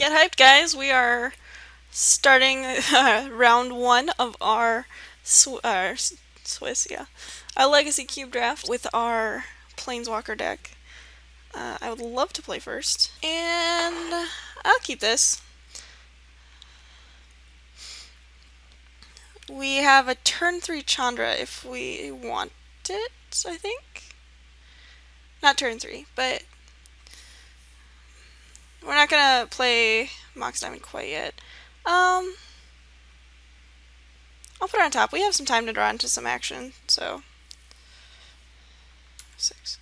Get hyped, guys. We are starting round one of our our Legacy Cube draft with our Planeswalker deck. I would love to play first, and I'll keep this. We have a turn 3 Chandra if we want it, I think. Not turn 3, but we're not gonna play Mox Diamond quite yet. I'll put her on top. We have some time to draw into some action, so 6.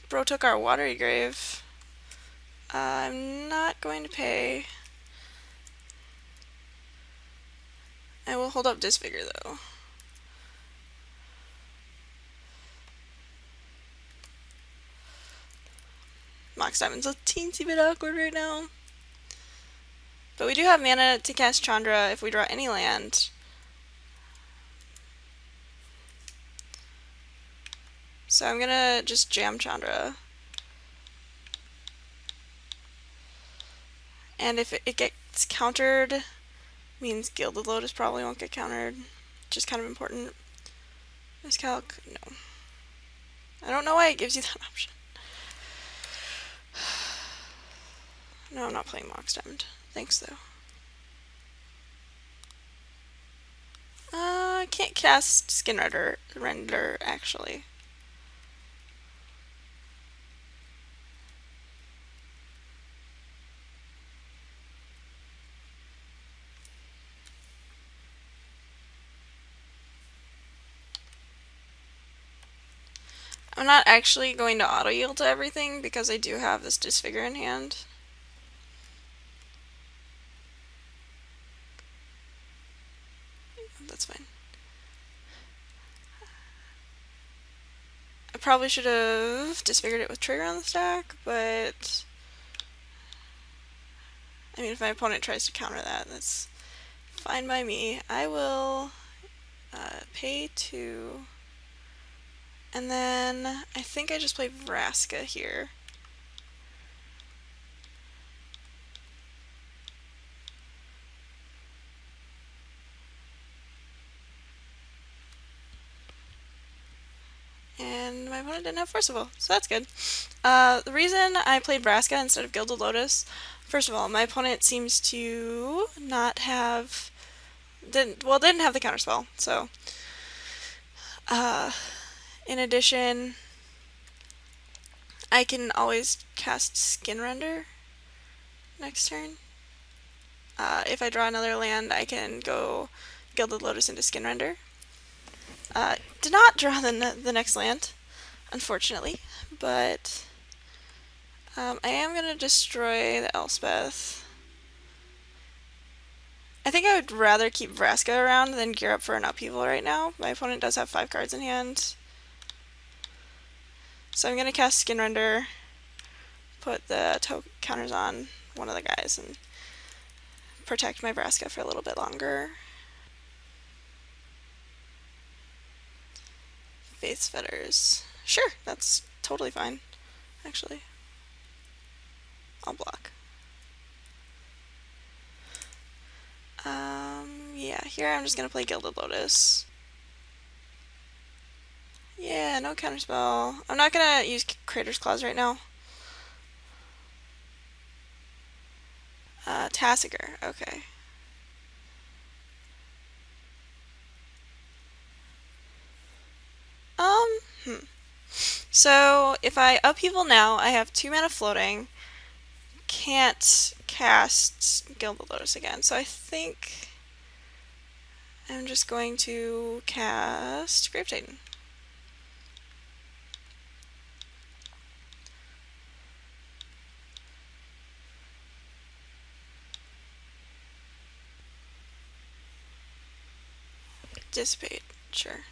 Bro took our Watery Grave. I'm not going to pay. I will hold up Disfigure though. Mox Diamond's a teensy bit awkward right now. But we do have mana to cast Chandra if we draw any land. So I'm gonna just jam Chandra. And if it gets countered, means Gilded Lotus probably won't get countered. Which is kind of important. Miscalc, no. I don't know why it gives you that option. No, I'm not playing Mox Diamond. Thanks, though. I can't cast Skinrender, actually. I'm not actually going to auto-yield to everything because I do have this Disfigure in hand. That's fine. I probably should have disfigured it with Trigger on the stack, but I mean, if my opponent tries to counter that, that's fine by me. I will pay 2, and then I think I just play Vraska here. And my opponent didn't have Force of Will, so that's good. The reason I played Vraska instead of Gilded Lotus, first of all, my opponent seems to not have... didn't have the counterspell, so... in addition, I can always cast Skinrender next turn. If I draw another land, I can go Gilded Lotus into Skinrender. Did not draw the next land, unfortunately, but I am going to destroy the Elspeth. I think I would rather keep Vraska around than gear up for an Upheaval right now. My opponent does have 5 cards in hand. So I'm going to cast Skinrender, put the counters on one of the guys, and protect my Vraska for a little bit longer. Faith's Fetters. Sure, that's totally fine, actually. I'll block. Yeah, here I'm just going to play Gilded Lotus. Yeah, no counterspell. I'm not going to use Crater's Claws right now. Tassiger, okay. So, if I Upheaval now, I have 2 mana floating. Can't cast Gilded Lotus again, so I think I'm just going to cast Grave Titan. Dissipate, sure.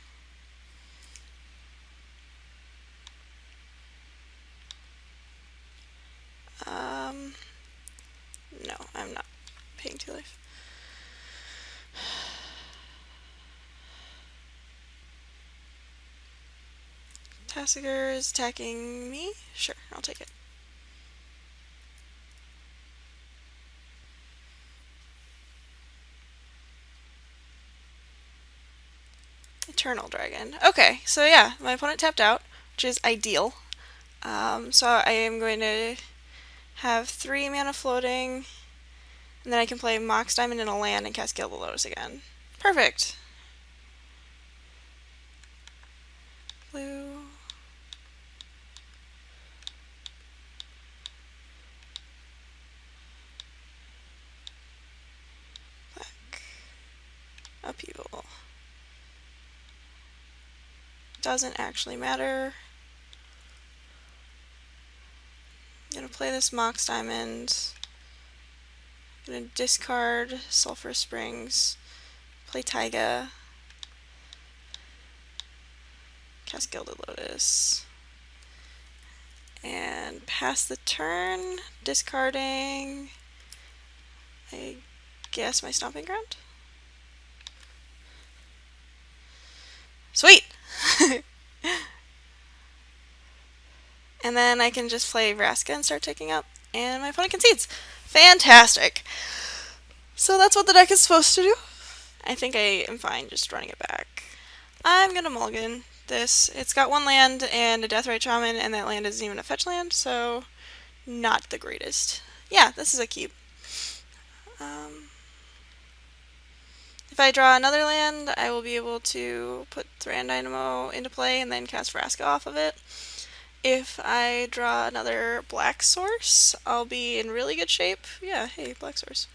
No, I'm not paying 2 life. Tassiger is attacking me? Sure, I'll take it. Eternal Dragon. Okay, so yeah, my opponent tapped out, which is ideal. So I am going to have 3 mana floating, and then I can play Mox Diamond in a land and cast Gilded Lotus again. Perfect. Blue. Black. Upheaval. Doesn't actually matter. I'm gonna play this Mox Diamond. I'm gonna discard Sulfurous Springs. Play Taiga. Cast Gilded Lotus. And pass the turn, discarding, I guess, my Stomping Ground. Sweet! And then I can just play Vraska and start taking up, and my opponent concedes. Fantastic! So that's what the deck is supposed to do. I think I am fine just running it back. I'm gonna mulligan this. It's got 1 land and a Deathrite Shaman, and that land isn't even a fetch land, so not the greatest. Yeah, this is a keep. If I draw another land, I will be able to put Thran Dynamo into play and then cast Vraska off of it. If I draw another black source, I'll be in really good shape. Yeah, hey, black source.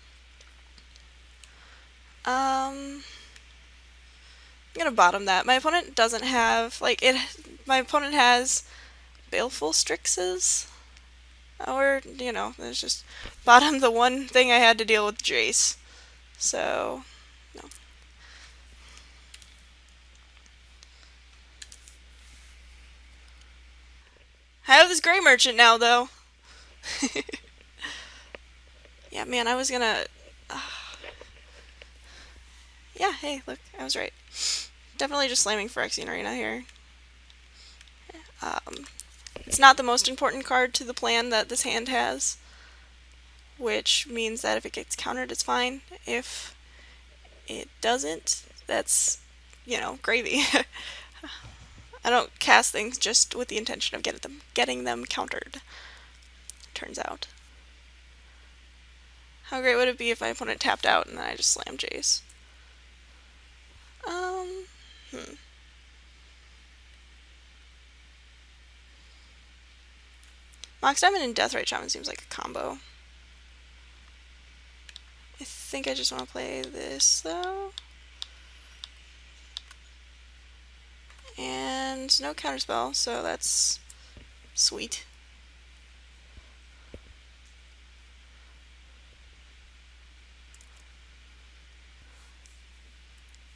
I'm gonna bottom that. My opponent doesn't have, like, my opponent has Baleful Strixes. Or, you know, there's just bottom the one thing I had to deal with Jace. So, no. I have this Grey Merchant now, though. Yeah, man, I was gonna... Yeah, hey, look, I was right. Definitely just slamming Phyrexian Arena here. It's not the most important card to the plan that this hand has, which means that if it gets countered, it's fine. If it doesn't, that's, you know, gravy. I don't cast things just with the intention of getting them countered, turns out. How great would it be if my opponent tapped out and then I just slammed Jace? Mox Diamond and Deathrite Shaman seems like a combo. I think I just want to play this, though. And no counterspell, so that's sweet.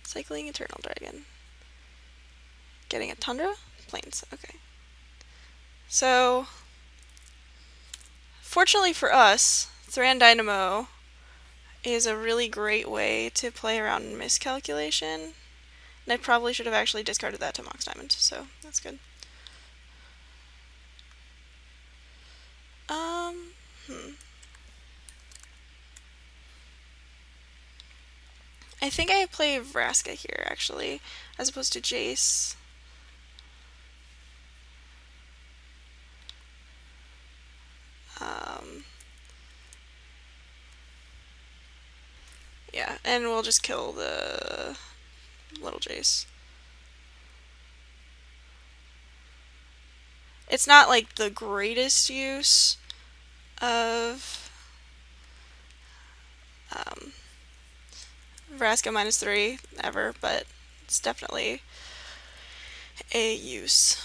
Cycling Eternal Dragon. Getting a Tundra? Plains, okay. So, fortunately for us, Thran Dynamo is a really great way to play around miscalculation. And I probably should have actually discarded that to Mox Diamond, so that's good. I think I play Vraska here, actually, as opposed to Jace. Yeah, and we'll just kill the little Jace. It's not like the greatest use of Vraska -3 ever, but it's definitely a use.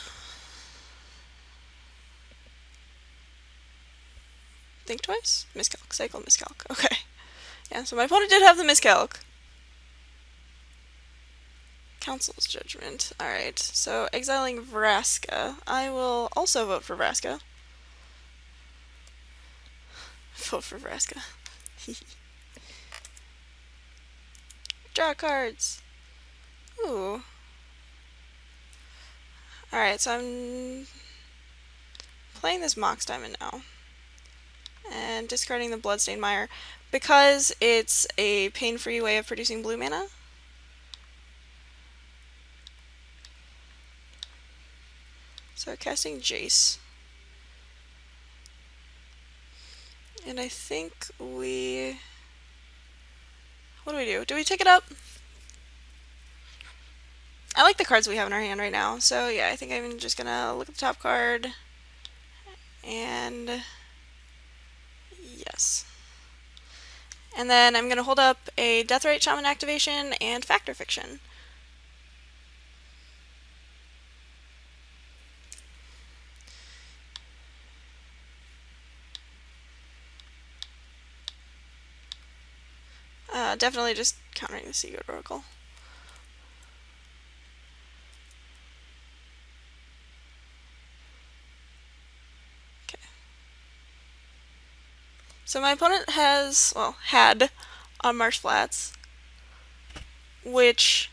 Think twice? Miscalc. Cycle miscalc. Okay. Yeah, so my opponent did have the miscalc. Council's Judgment. Alright, so exiling Vraska. I will also vote for Vraska. Vote for Vraska. Draw cards. Ooh. Alright, so I'm playing this Mox Diamond now. And discarding the Bloodstained Mire because it's a pain-free way of producing blue mana. So casting Jace. And I think we... What do we do? Do we take it up? I like the cards we have in our hand right now. So yeah, I think I'm just gonna look at the top card. And... yes. And then I'm gonna hold up a Deathrite Shaman activation and Factor Fiction. Definitely just countering the Sea Goat Oracle. Okay. So my opponent has, well, had on Marsh Flats, which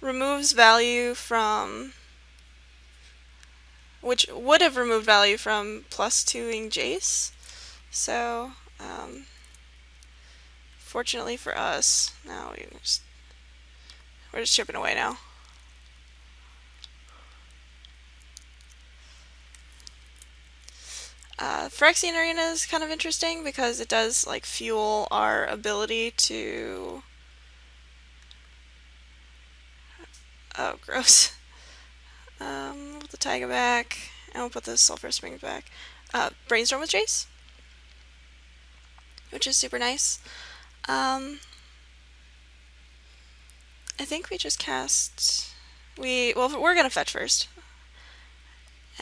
removes value from, which would have removed value from +2ing Jace. So, fortunately for us, now we're just chipping away now. Phyrexian Arena is kind of interesting because it does like fuel our ability to... oh, gross. We'll put the Taiga back, and we'll put the Sulfurous Springs back. Brainstorm with Jace, which is super nice. I think we just cast... well, we're gonna fetch first.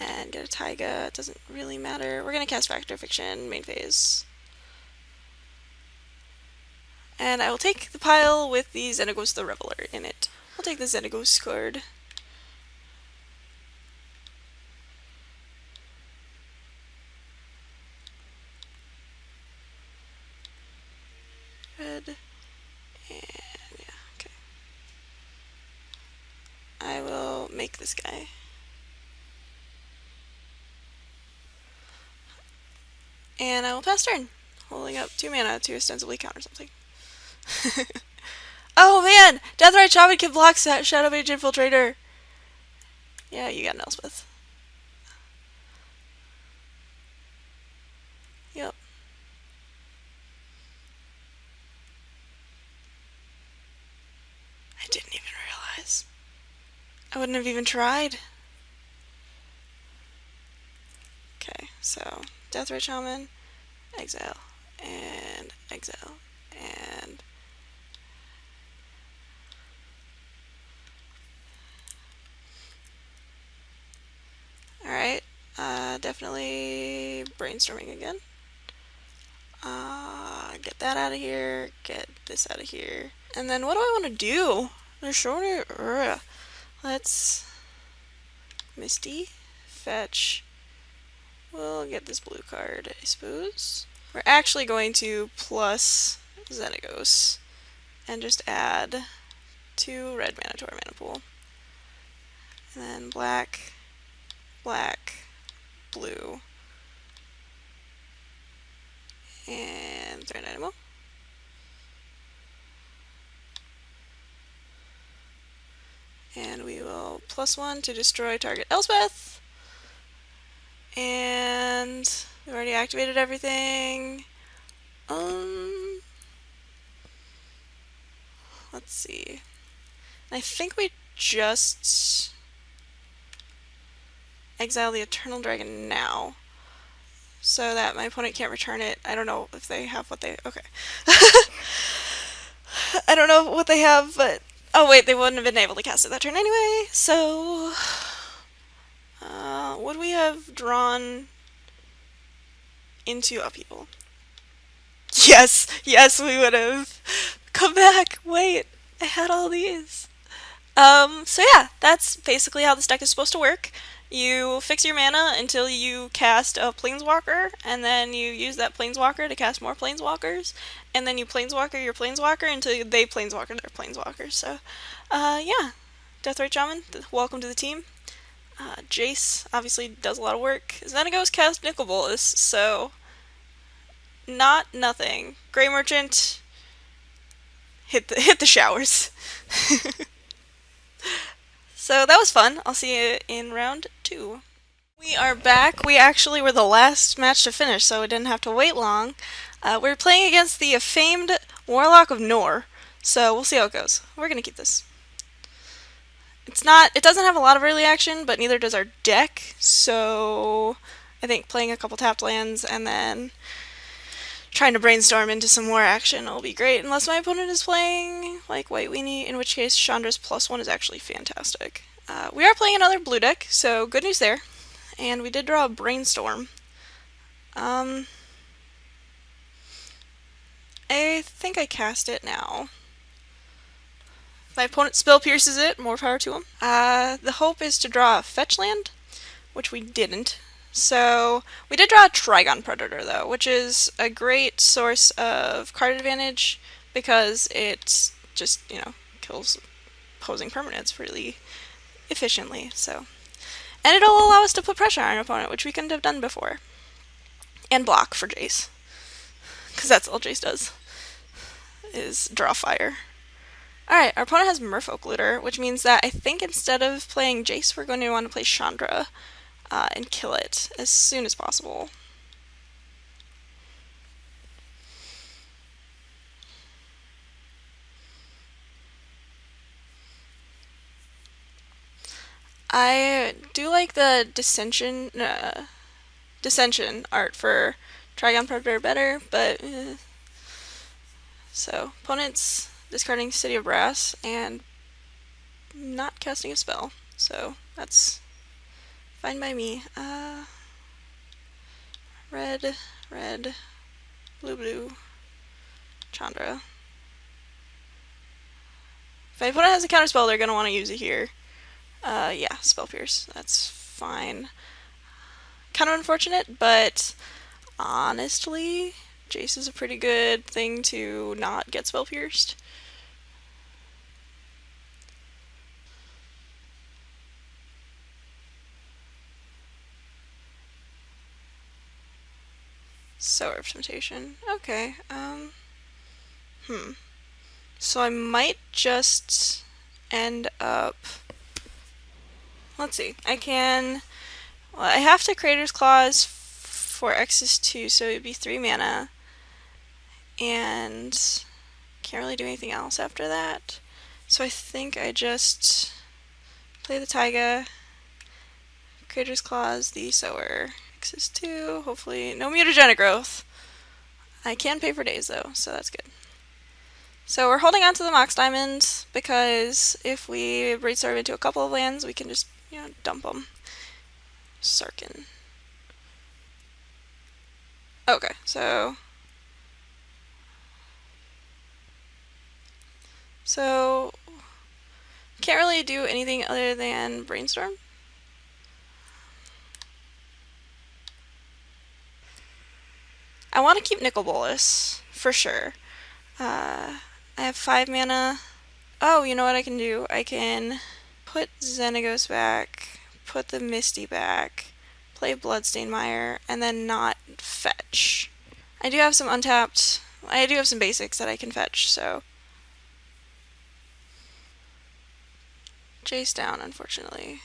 And get a Taiga, it doesn't really matter. We're gonna cast Factor Fiction, main phase. And I will take the pile with the Xenagos the Reveler in it. I'll take the Xenagos card. Good. And yeah, okay. I will make this guy. And I will pass turn, holding up 2 mana to ostensibly counter something. Oh man! Deathrite Shaman can block Shadow Mage Infiltrator! Yeah, you got an Elspeth. Yep. I didn't even realize. I wouldn't have even tried. Okay, so Deathrite Shaman, exile, and exile, and... alright, definitely brainstorming again. Get that out of here, get this out of here. And then what do I want to do? They're showing it. Let's... Misty, fetch. We'll get this blue card, I suppose. We're actually going to plus Xenagos and just add 2 red mana to our mana pool. And then black, black, blue, and Thran Dynamo. And we will +1 to destroy target Elspeth. And we've already activated everything. Let's see. I think we just exile the Eternal Dragon now, so that my opponent can't return it. I don't know if they have what they... okay. I don't know what they have, but... oh wait, they wouldn't have been able to cast it that turn anyway, so... would we have drawn into Upheaval? Yes! Yes, we would have! Come back! Wait! I had all these! So yeah, that's basically how this deck is supposed to work. You fix your mana until you cast a Planeswalker, and then you use that Planeswalker to cast more Planeswalkers, and then you Planeswalker your Planeswalker until they Planeswalker their Planeswalkers. So, yeah. Deathrite Shaman, welcome to the team. Jace obviously does a lot of work. Xenagos cast Nicol Bolas, so not nothing. Grey Merchant, hit the showers. So that was fun. I'll see you in round 2. 2. We are back. We actually were the last match to finish, so we didn't have to wait long. We're playing against the famed Warlock of Nor, so we'll see how it goes. We're gonna keep this. It doesn't have a lot of early action, but neither does our deck, so I think playing a couple tapped lands and then trying to brainstorm into some more action will be great, unless my opponent is playing like White Weenie, in which case Chandra's +1 is actually fantastic. We are playing another blue deck, so good news there. And we did draw a Brainstorm. I think I cast it now. If my opponent spell pierces it, more power to him. The hope is to draw a fetch land, which we didn't. So we did draw a Trygon Predator though, which is a great source of card advantage because it just, kills opposing permanents really efficiently. So, and it'll allow us to put pressure on an opponent, which we couldn't have done before. And block for Jace, because that's all Jace does, is draw fire. Alright, our opponent has Merfolk Looter, which means that I think instead of playing Jace, we're going to want to play Chandra and kill it as soon as possible. I do like the Dissension art for Trygon Predator better, but so opponent's discarding City of Brass and not casting a spell, so that's fine by me. Red, blue, blue, Chandra. If my opponent has a counterspell, they're going to want to use it here. Yeah, Spell Pierce. That's fine. Kind of unfortunate, but honestly, Jace is a pretty good thing to not get Spell Pierced. Sower of Temptation. Okay, So I might just end up... Let's see. I have to Creator's Clause for X's 2, so it would be 3 mana. And can't really do anything else after that. So I think I just play the Taiga, Creator's Clause, the Sower. X's 2, hopefully no mutagenic growth. I can pay for days though, so that's good. So we're holding on to the Mox Diamond because if we brainstorm into a couple of lands, we can just, dump them. Sarkin. Okay, so can't really do anything other than brainstorm. I want to keep Nicol Bolas for sure. I have 5 mana. Oh, you know what I can do? I can put Xenagos back, put the Misty back, play Bloodstained Mire, and then not fetch. I do have some untapped. I do have some basics that I can fetch, so. Jace down, unfortunately.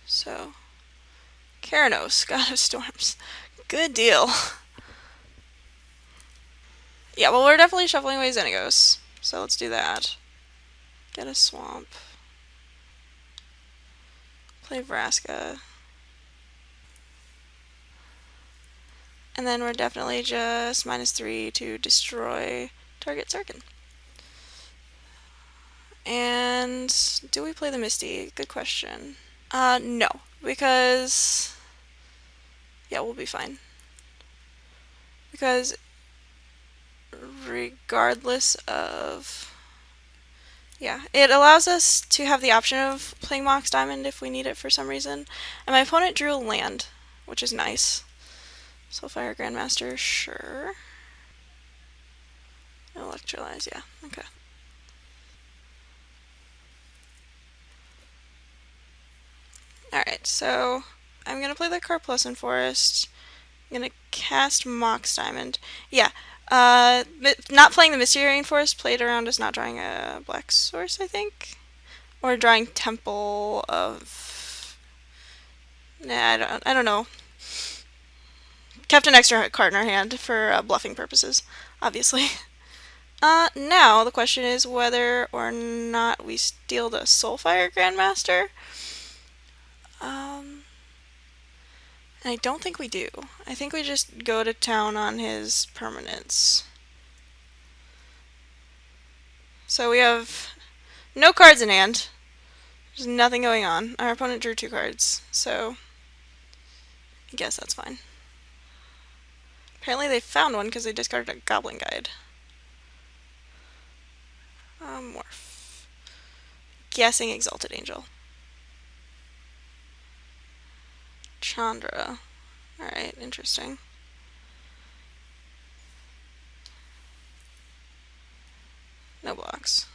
So. Keranos, God of Storms. Good deal. Yeah, well, we're definitely shuffling away Xenagos, so let's do that. Get a swamp. Play Vraska. And then we're definitely just -3 to destroy target Sarkin. And do we play the Misty? Good question. No, because yeah, we'll be fine. Because regardless of... Yeah, it allows us to have the option of playing Mox Diamond if we need it for some reason. And my opponent drew a land, which is nice. Soulfire Grandmaster, sure. Electrolyze, yeah, okay. Alright, so I'm going to play the Karplusan Forest. I'm going to cast Mox Diamond. Yeah, not playing the Misty Rainforest played around us not drawing a black source, I think. Or drawing Temple of... Nah, I don't know. Kept an extra card in our hand for bluffing purposes, obviously. Now the question is whether or not we steal the Soulfire Grandmaster. I don't think we do. I think we just go to town on his permanents. So we have no cards in hand. There's nothing going on. Our opponent drew 2 cards, so I guess that's fine. Apparently they found one because they discarded a Goblin Guide. Morph. Guessing Exalted Angel. Chandra. Alright, interesting. No blocks.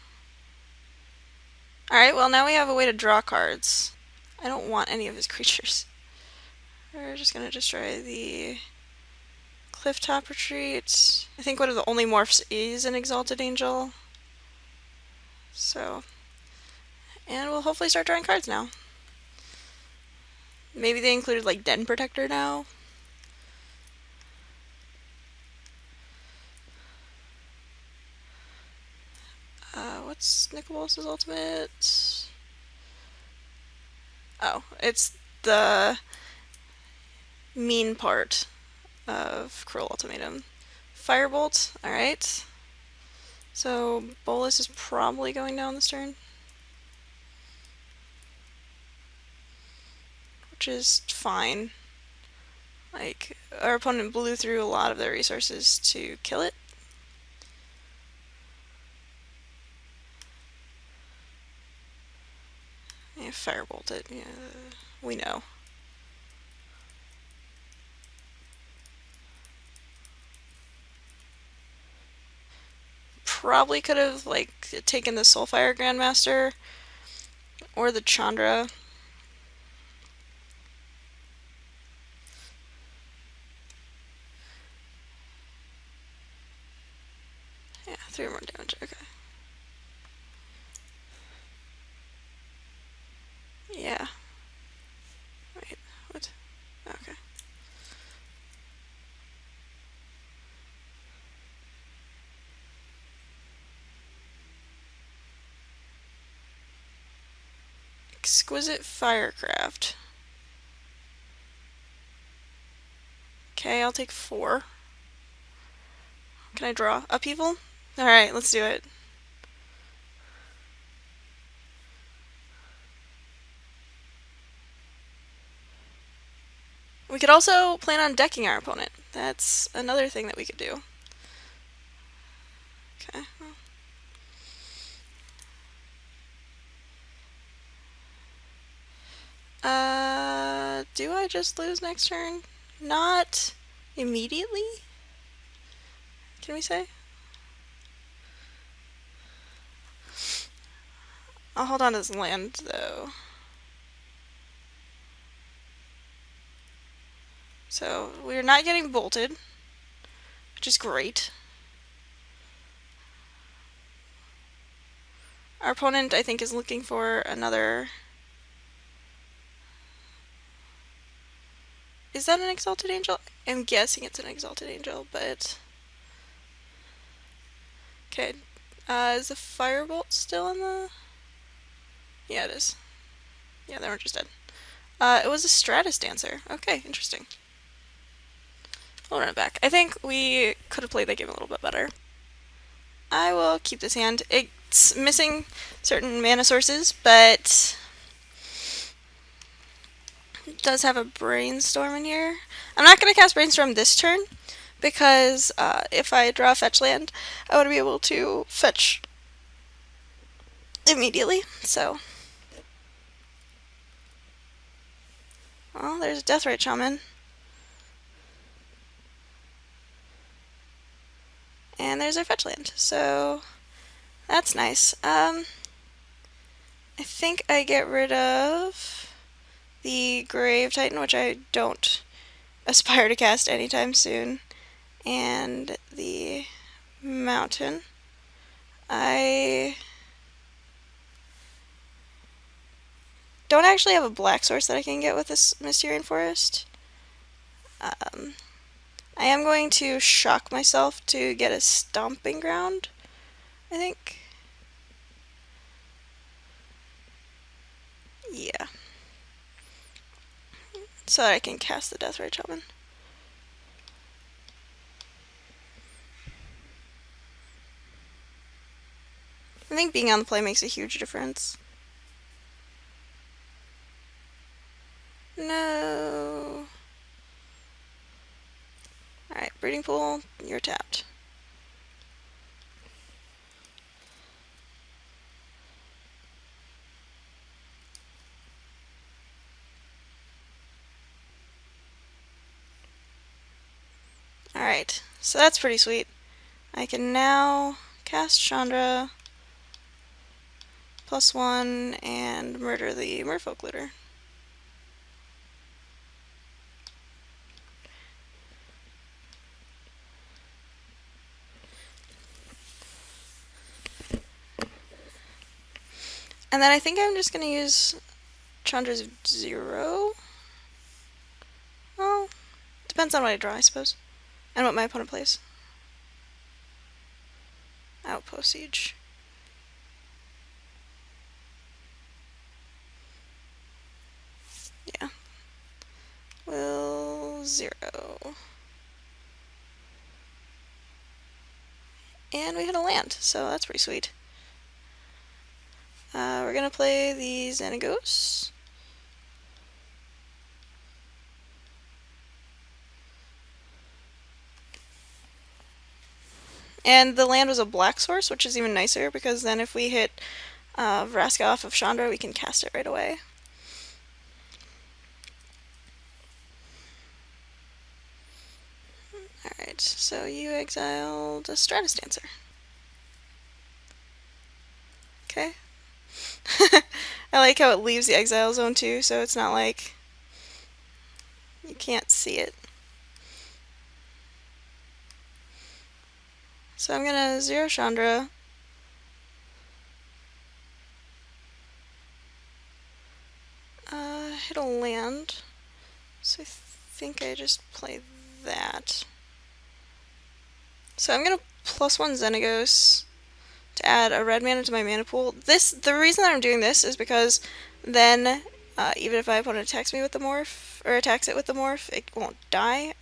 Alright, well now we have a way to draw cards. I don't want any of his creatures. We're just gonna destroy the Clifftop Retreat. I think one of the only morphs is an Exalted Angel. So, and we'll hopefully start drawing cards now. Maybe they included like Den Protector now. What's Nicol's ultimate? Oh, it's the mean part of Cruel Ultimatum. Firebolt, alright. So Bolas is probably going down this turn. Which is fine. Like, our opponent blew through a lot of their resources to kill it. Yeah, firebolt it. Yeah, we know. Probably could have like taken the Soulfire Grandmaster or the Chandra. Yeah, 3 more damage. Okay. Yeah. Wait, what? Okay. Exquisite Firecraft. Okay, I'll take 4. Can I draw? Upheaval? Alright, let's do it. We could also plan on decking our opponent. That's another thing that we could do. Okay. Do I just lose next turn? Not immediately? Can we say? I'll hold on to this land, though. So, we're not getting bolted, which is great. Our opponent, I think, is looking for another... Is that an Exalted Angel? I'm guessing it's an Exalted Angel, but... Okay. Is the Firebolt still in the... Yeah, it is. Yeah, they were just dead. It was a Stratus Dancer. Okay, interesting. We'll run it back. I think we could have played that game a little bit better. I will keep this hand. It's missing certain mana sources, but it does have a Brainstorm in here. I'm not going to cast Brainstorm this turn, because if I draw a fetch land, I want to be able to fetch immediately, so... Well, there's a Deathrite Shaman. And there's our fetch land, so that's nice. I think I get rid of the Grave Titan, which I don't aspire to cast anytime soon, and the Mountain. I don't actually have a black source that I can get with this Misty Rainforest. I am going to shock myself to get a Stomping Ground, I think. Yeah. So that I can cast the Deathrite Shaman. I think being on the play makes a huge difference. No. Alright, Breeding Pool, you're tapped. Alright, so that's pretty sweet. I can now cast Chandra, +1, and murder the Merfolk Looter. And then I think I'm just going to use Chandra's 0. Well, depends on what I draw, I suppose. And what my opponent plays. Outpost Siege. Yeah. Will 0. And we hit a land, so that's pretty sweet. We're going to play the Xenagos. And the land was a black source, which is even nicer, because then if we hit Vraska off of Chandra, we can cast it right away. Alright, so you exiled a Stratus Dancer. Okay. I like how it leaves the exile zone too, so it's not like you can't see it. So I'm gonna 0 Chandra. Hit a land. So I think I just play that. So I'm gonna +1 Xenagos to add a red mana to my mana pool. The reason that I'm doing this is because then even if my opponent attacks me with the morph, or attacks it with the morph, it won't die.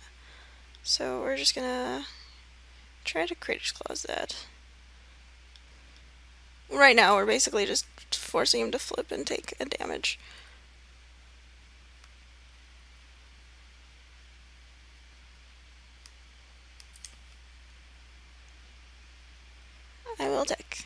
So we're just gonna try to Creature's Clause that. Right now we're basically just forcing him to flip and take a damage. I will deck.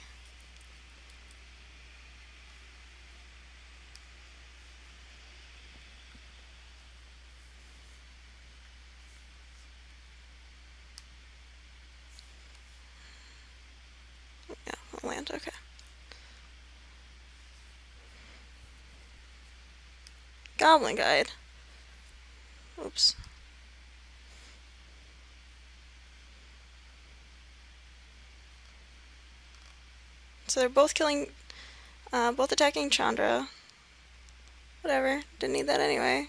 Yeah, land, okay. Goblin Guide. Oops. So they're both killing, both attacking Chandra. Whatever, didn't need that anyway.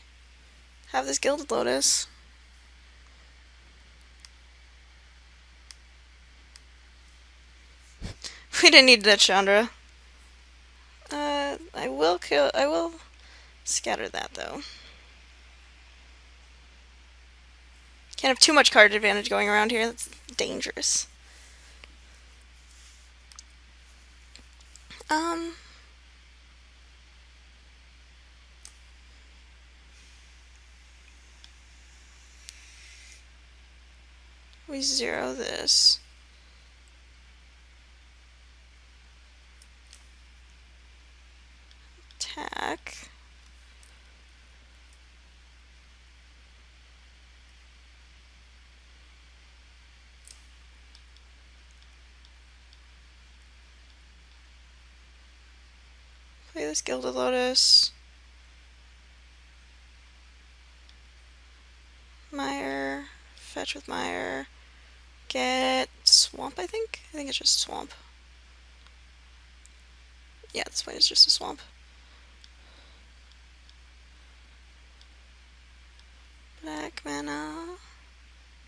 Have this Gilded Lotus. We didn't need that Chandra. I will scatter that though. Can't have too much card advantage going around here, that's dangerous. We 0 this. Attack. Play this Gilded Lotus. Mire. Fetch with Mire. Get Swamp, I think? I think it's just Swamp. Yeah, this point is just a Swamp.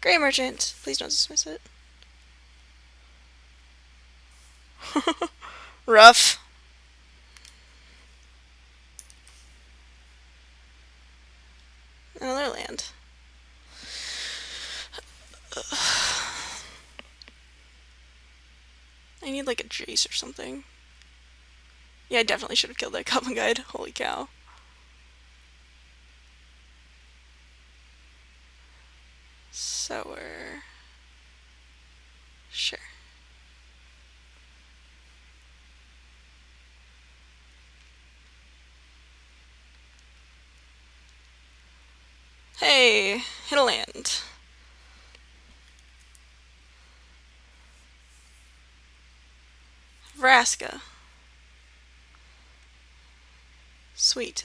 Grey Merchant. Please don't dismiss it. Rough. Another land. I need like a Jace or something. Yeah, I definitely should have killed that Goblin Guide. Holy cow. Sower. Sure. Hey, hit a land. Vraska. Sweet.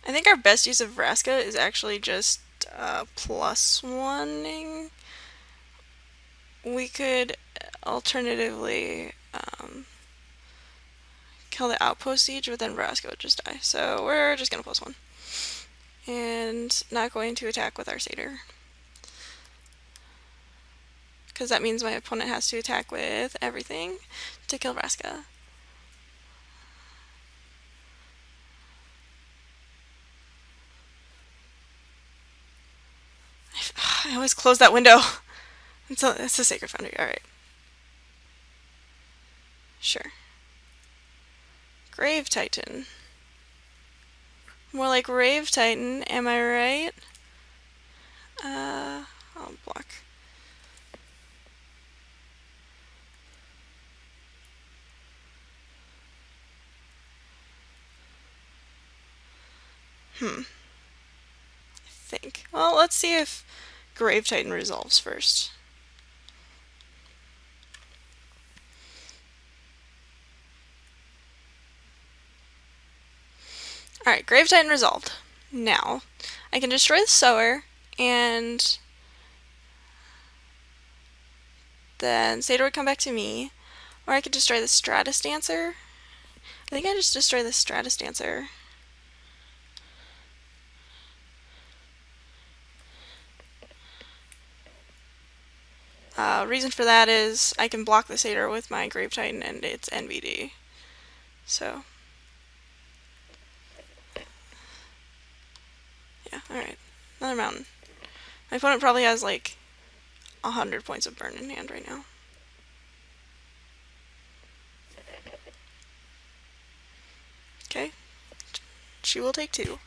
I think our best use of Vraska is actually just +1ing. We could alternatively kill the outpost siege, but then Vraska would just die. So we're just gonna +1. And not going to attack with our satyr. Because that means my opponent has to attack with everything to kill Vraska. I always close that window. It's a Sacred Foundry, alright. Sure. Grave Titan. More like Rave Titan, am I right? I'll block. I think. Well, let's see if Grave Titan resolves first. Alright, Grave Titan resolved. Now, I can destroy the Sower, and then Satyr would come back to me, or I could destroy the Stratus Dancer. I think I just destroy the Stratus Dancer. Reason for that is I can block the Satyr with my Grave Titan and it's NVD. So, yeah, alright. Another mountain. My opponent probably has like 100 points of burn in hand right now. Okay. She will take 2.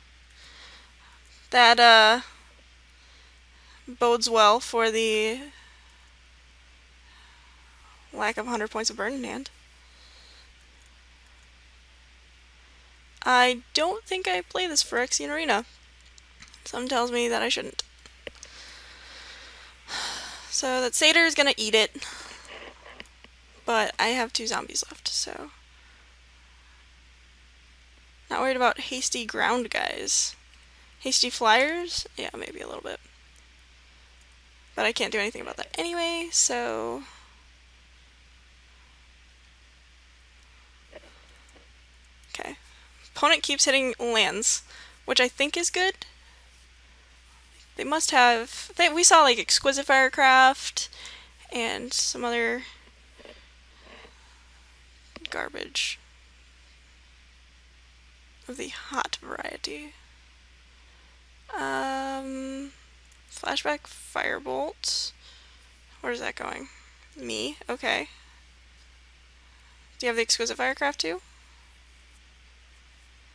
That bodes well for the lack of 100 points of burn in hand. I don't think I play this Phyrexian Arena. Something tells me that I shouldn't. So that Satyr is gonna eat it. But I have 2 zombies left, so... Not worried about hasty ground guys. Hasty flyers? Yeah, maybe a little bit. But I can't do anything about that anyway, so... Okay. Opponent keeps hitting lands, which I think is good. They must have... we saw like Exquisite Firecraft and some other garbage of the hot variety. Flashback Firebolt. Where's that going? Me? Okay. Do you have the Exquisite Firecraft too?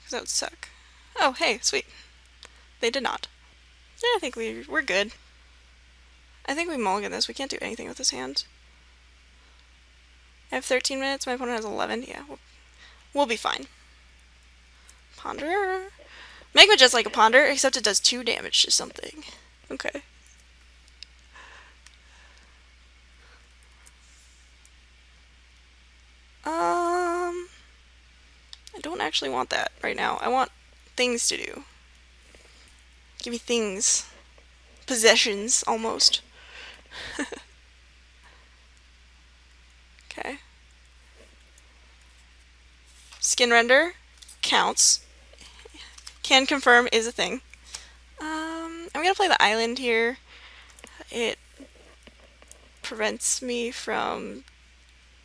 Because that would suck. Oh, hey, sweet. They did not. Yeah, I think we're good. I think we mulligan this. We can't do anything with this hand. I have 13 minutes. My opponent has 11. Yeah, we'll be fine. Ponder. Magma Jet's like a Ponder, except it does 2 damage to something. Okay. I don't actually want that right now. I want things to do. Give me things. Possessions, almost. Okay. Skinrender counts. Can confirm is a thing. I'm gonna play the island here. It prevents me from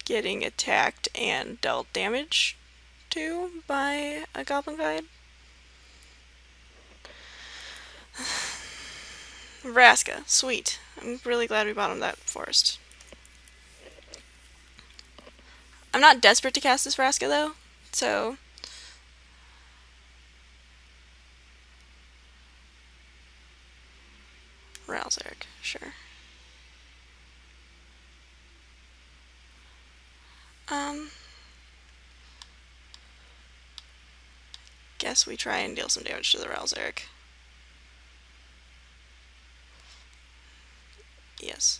getting attacked and dealt damage to by a Goblin Guide. Vraska, sweet. I'm really glad we bottomed that forest. I'm not desperate to cast this Vraska though, so... Ralzeric, sure. Guess we try and deal some damage to the Ralzeric. Yes.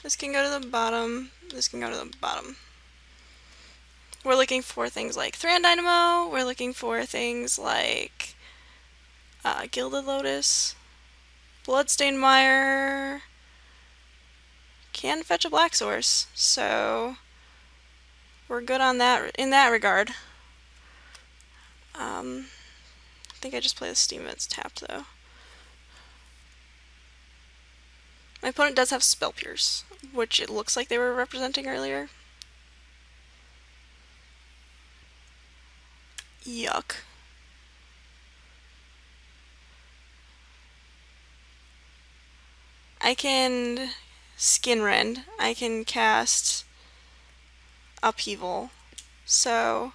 This can go to the bottom. This can go to the bottom. We're looking for things like Thran Dynamo. We're looking for things like Gilded Lotus, Bloodstained Mire. Can fetch a black source, so we're good on that in that regard. I think I just play the Steam Vents tapped though. My opponent does have Spell Pierce, which it looks like they were representing earlier. Yuck. I can Skinrend. I can cast Upheaval. So,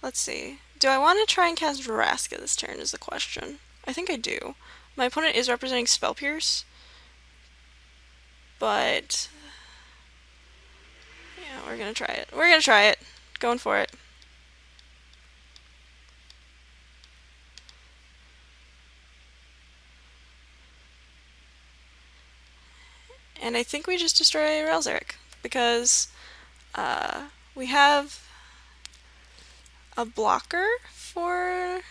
let's see. Do I want to try and cast Vraska this turn is the question. I think I do. My opponent is representing Spell Pierce. But, yeah, we're gonna try it. We're gonna try it. Going for it. And I think we just destroy Ralzeric, because we have a blocker for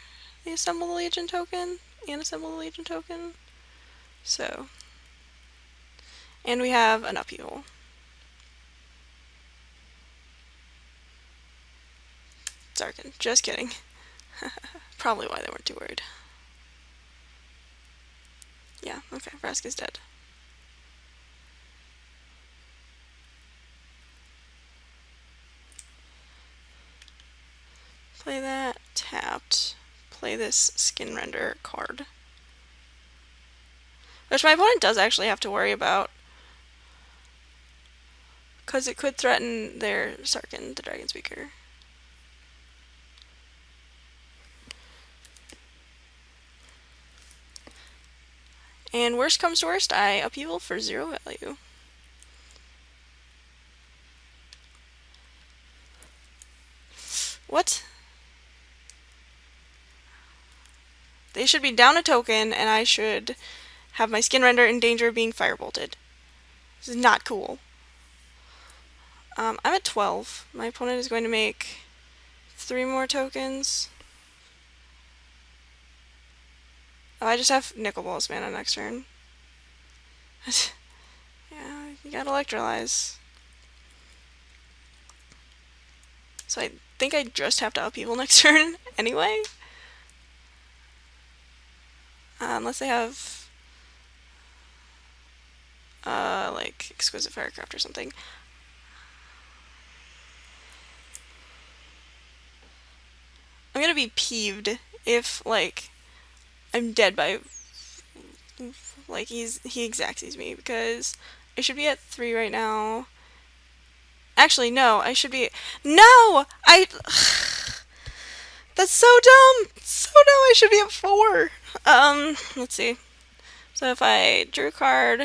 the Assemble the Legion token and Assemble the Legion token. So, and we have an Upheaval. Zarkin, just kidding. Probably why they weren't too worried. Yeah, okay, Vraska's dead. Play that, tapped. Play this Skinrender card. Which my opponent does actually have to worry about, because it could threaten their Sarkin, the Dragon Speaker. And worst comes to worst, I Upheaval for 0 value. What? They should be down a token, and I should have my Skinrender in danger of being firebolted. This is not cool. I'm at 12. My opponent is going to make 3 more tokens. Oh, I just have Nicol Bolas mana next turn. Yeah, you gotta electrolyze. So I think I just have to Upheaval next turn anyway. Unless they have like Exquisite Firecraft or something. I'm gonna be peeved if like I'm dead by like he Xaxes me, because I should be at 3 right now. Actually, no, I should be... No! That's so dumb! So dumb, I should be at 4! Let's see. So if I drew a card,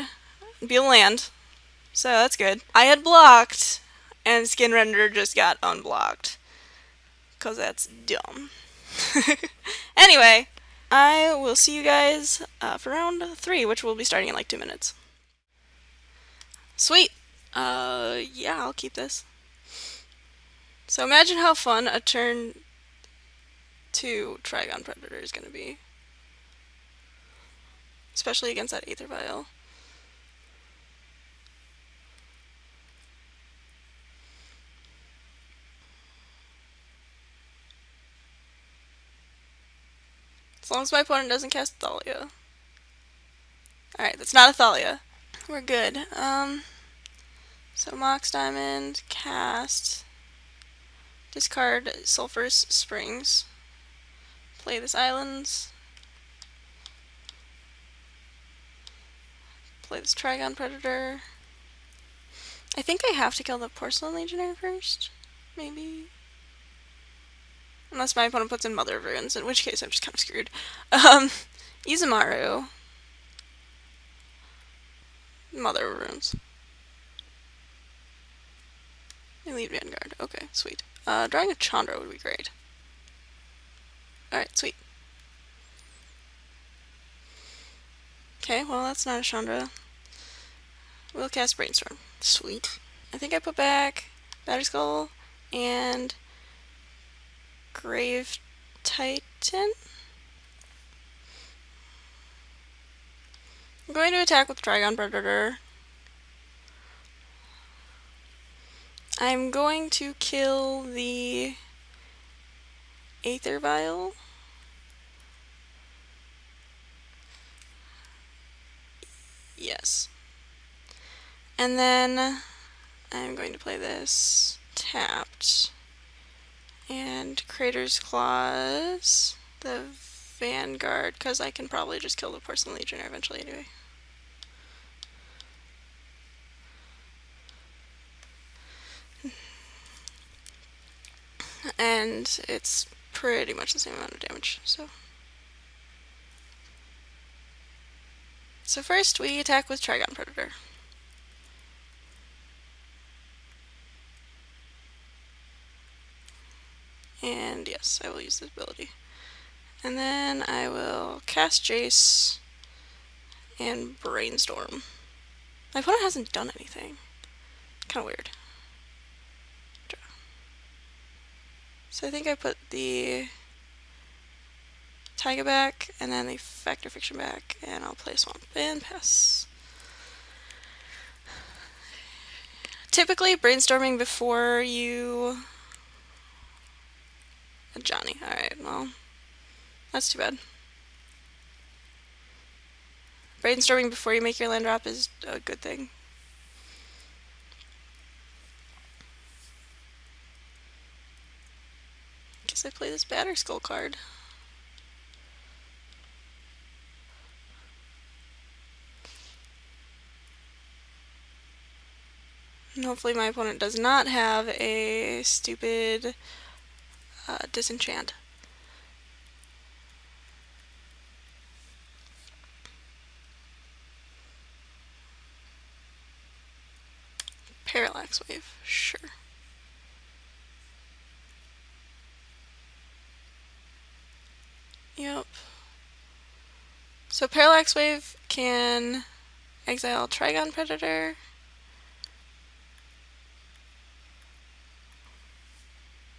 it'd be a land. So that's good. I had blocked, and Skinrender just got unblocked. Because that's dumb. Anyway, I will see you guys for round 3, which will be starting in like 2 minutes. Sweet! Yeah, I'll keep this. So imagine how fun a turn 2 Trygon Predator is going to be. Especially against that Aether Vial. As long as my opponent doesn't cast Thalia. Alright, that's not a Thalia. We're good. So Mox Diamond, cast, discard Sulfurous Springs, play this islands, play this Trygon Predator. I think I have to kill the Porcelain Legionnaire first, maybe? Unless my opponent puts in Mother of Ruins, in which case I'm just kind of screwed. Izumaru. Mother of Ruins. Elite Vanguard. Okay, sweet. Drawing a Chandra would be great. Alright, sweet. Okay, well that's not a Chandra. We'll cast Brainstorm. Sweet. I think I put back Batterskull and Grave Titan. I'm going to attack with Trygon Predator. I'm going to kill the Aether Vial. Yes. And then I'm going to play this tapped. And Crater's Claws, the Vanguard, because I can probably just kill the Porcelain Legionnaire eventually anyway. And it's pretty much the same amount of damage, so. So first we attack with Trygon Predator. And yes, I will use this ability. And then I will cast Jace and Brainstorm. My opponent hasn't done anything. Kind of weird. Draw. So I think I put the Taiga back, and then the Factor Fiction back, and I'll play Swamp and pass. Typically, brainstorming before you... Johnny. Alright, well, that's too bad. Brainstorming before you make your land drop is a good thing. Guess I play this Batterskull card. And hopefully my opponent does not have a stupid disenchant. Parallax Wave, sure. Yep. So Parallax Wave can exile Trygon Predator.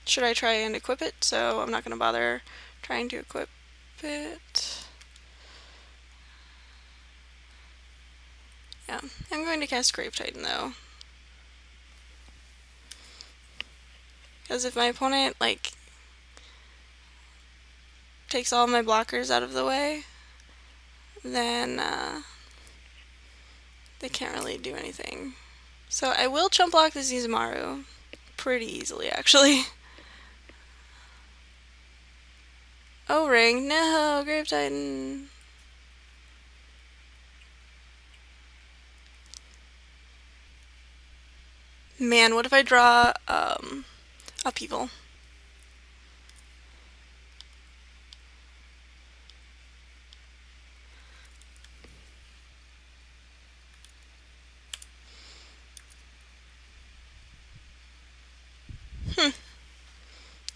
Should I try and equip it? So I'm not going to bother trying to equip it. Yeah, I'm going to cast Grave Titan though. Because if my opponent, like, takes all my blockers out of the way, then they can't really do anything. So I will chump block this Izumaru pretty easily, actually. O-Ring, no, Grave Titan. Man, what if I draw Upheaval?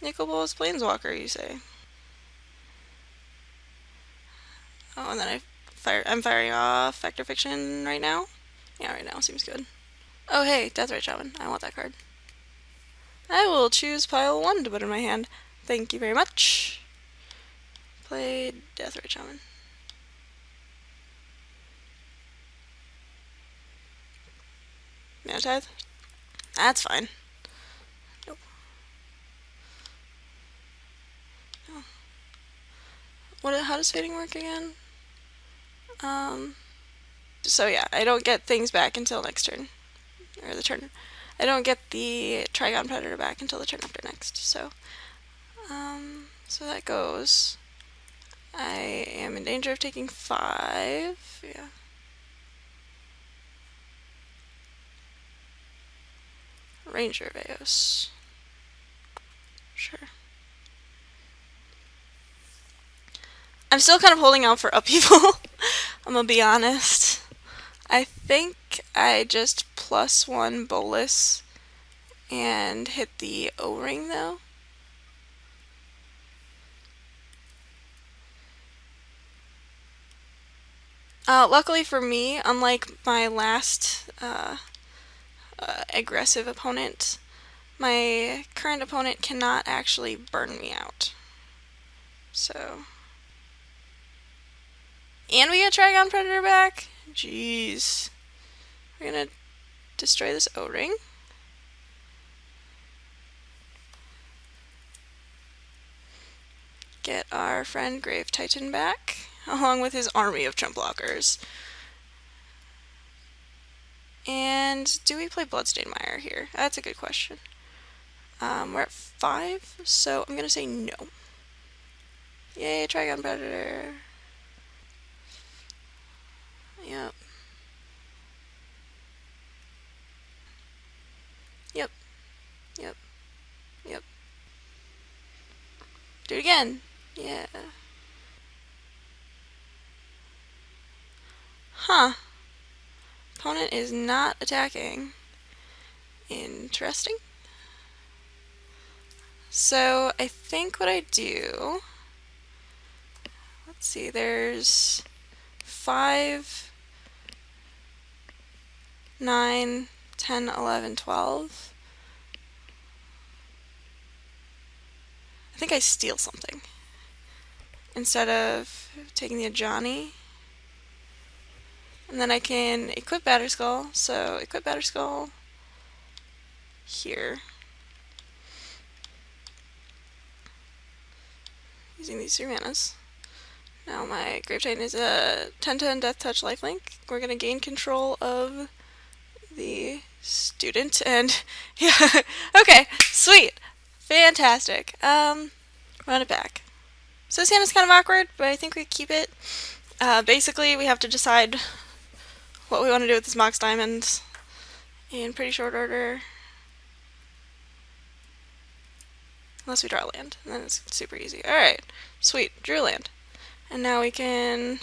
Nicol Bolas Planeswalker, you say? Oh, and then I'm firing off Factor Fiction right now? Yeah, right now seems good. Oh hey, Deathrite Shaman. I want that card. I will choose pile 1 to put in my hand. Thank you very much. Play Deathrite Shaman. Mana Tithe? That's fine. Nope. Oh. How does fading work again? So yeah, I don't get things back until next turn. Or the turn. I don't get the Trygon Predator back until the turn after next, so that goes. I am in danger of taking 5. Yeah. Ranger of Eos. Sure. I'm still kind of holding out for Upheaval. I'm gonna be honest. I think I just +1 Bolas and hit the O-ring though. Luckily for me, unlike my last aggressive opponent, my current opponent cannot actually burn me out. So. And we get Trygon Predator back? Jeez. We're gonna destroy this O-ring. Get our friend Grave Titan back, along with his army of chump blockers. And do we play Bloodstained Mire here? That's a good question. We're at 5, so I'm gonna say no. Yay, Trygon Predator. Yep. Yep. Yep. Yep. Do it again. Yeah. Huh. Opponent is not attacking. Interesting. So I think what I do, let's see, there's 5, 9, 10, 11, 12. I think I steal something instead of taking the Ajani. And then I can equip Batterskull, so equip Batterskull here. Using these 3 manas. Now my Grave Titan is a 10/10 Death Touch lifelink. We're going to gain control of the student, and yeah, okay, sweet, fantastic. Run it back. So this hand is kind of awkward, but I think we keep it. Basically, we have to decide what we want to do with this Mox Diamond in pretty short order. Unless we draw a land, and then it's super easy. Alright, sweet, drew a land. And now we can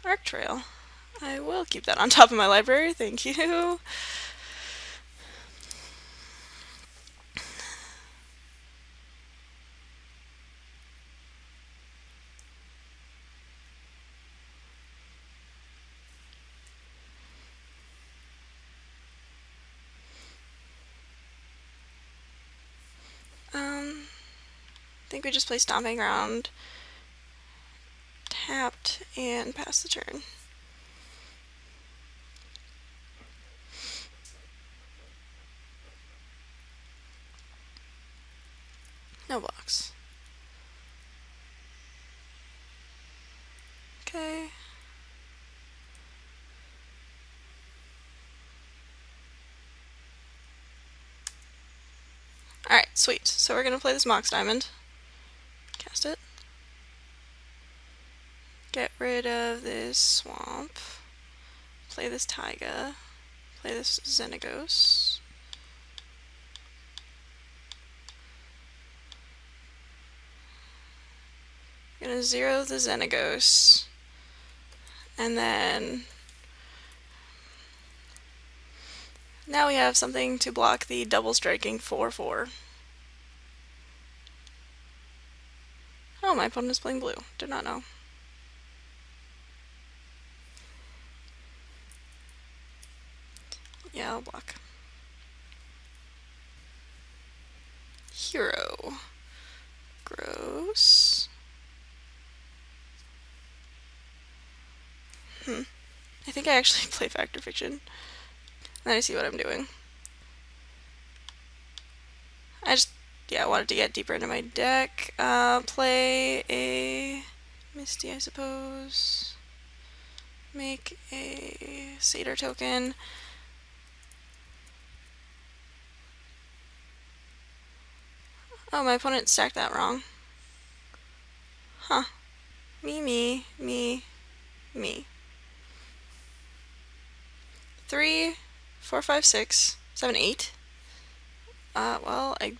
Arc Trail. I will keep that on top of my library, thank you. I think we just play Stomping Ground, tapped, and pass the turn. No blocks. Okay. Alright, sweet. So we're gonna play this Mox Diamond. Cast it. Get rid of this swamp. Play this Taiga. Play this Xenagos. I'm gonna 0 the Xenagos. And then now we have something to block the double striking 4/4. Oh, my opponent is playing blue. Did not know. Yeah, I'll block. Hero. Gross. I think I actually play Factor Fiction. Then I see what I'm doing. I just yeah, I wanted to get deeper into my deck. Play a Misty, I suppose. Make a Satyr token. Oh, my opponent stacked that wrong. Huh. Me. 3, 4, 5, 6, 7, 8. Well, I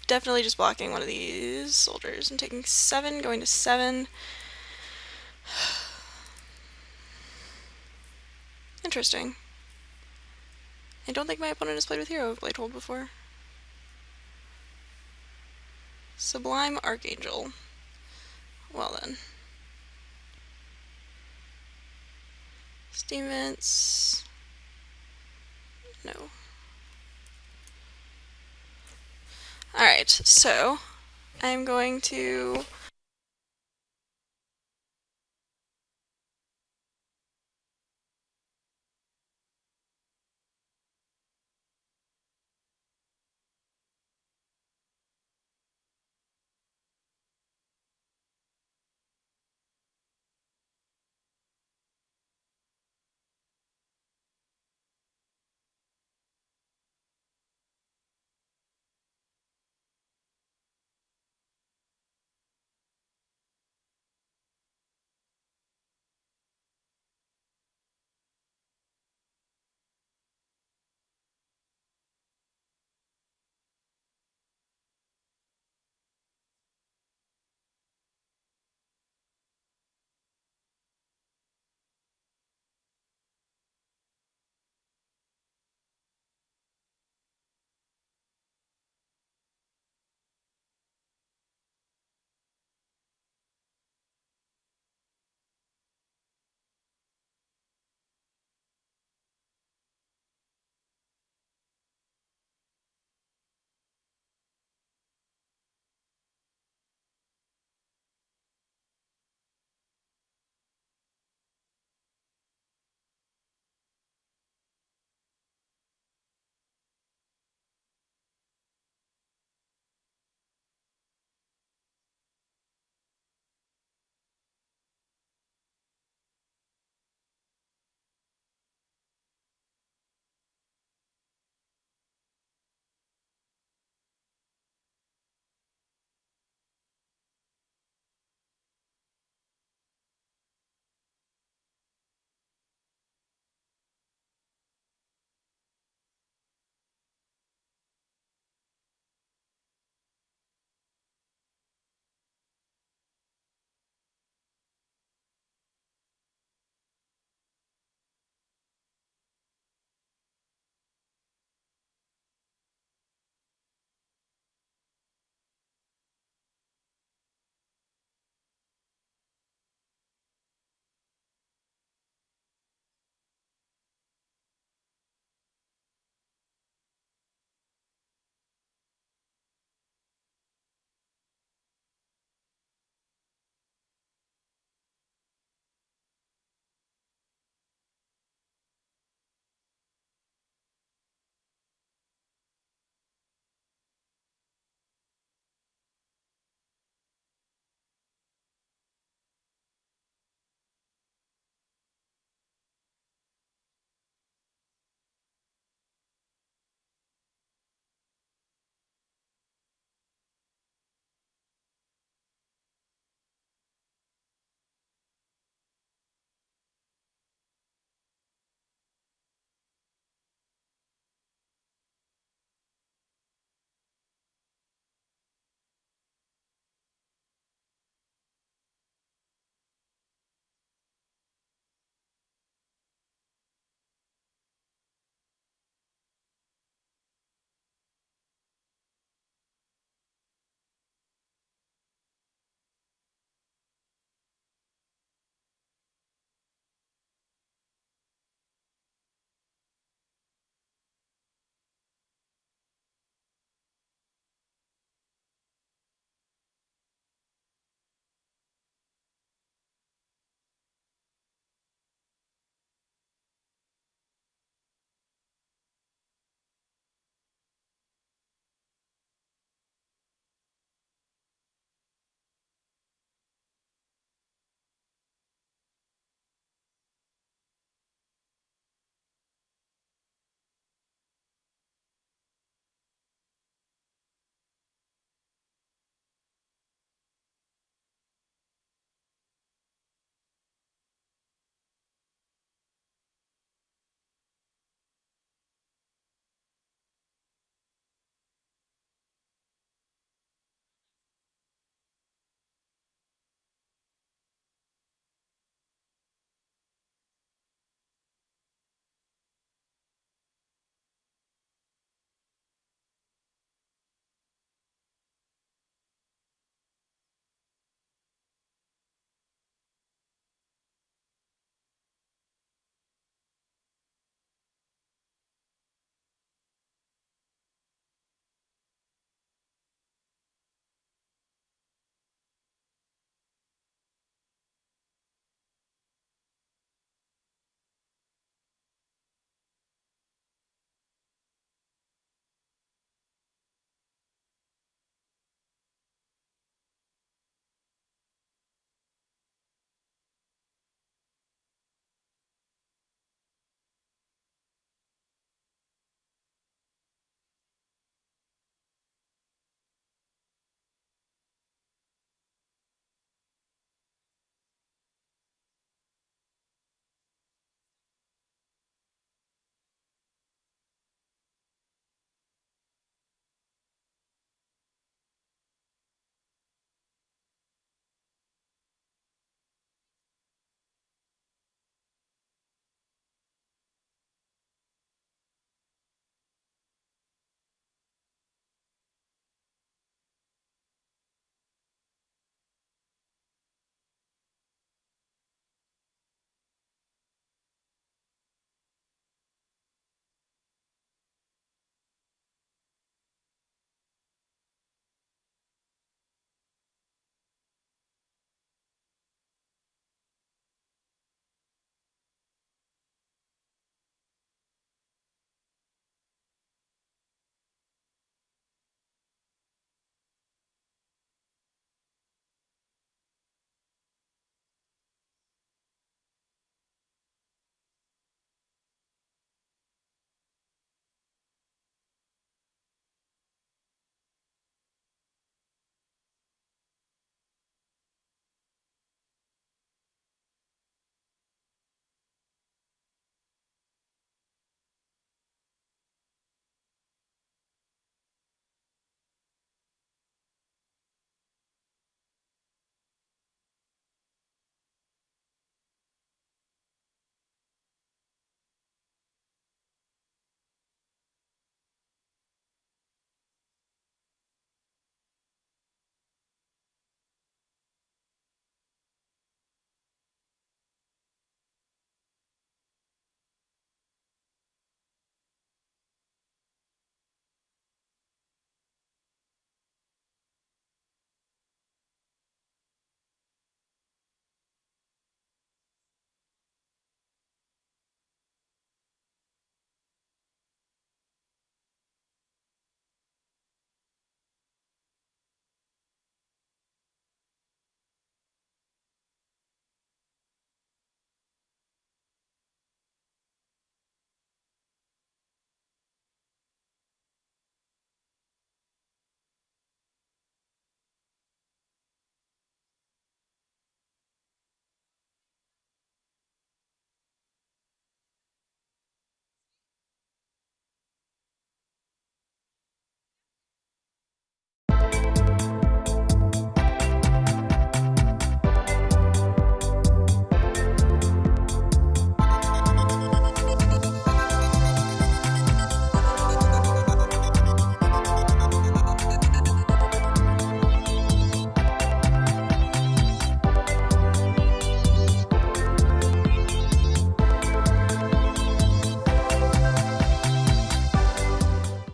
definitely just blocking one of these soldiers and taking 7, going to 7. Interesting. I don't think my opponent has played with Hero of Bladehold before. Sublime Archangel. Well then. Steam Vents. No. Alright, so I'm going to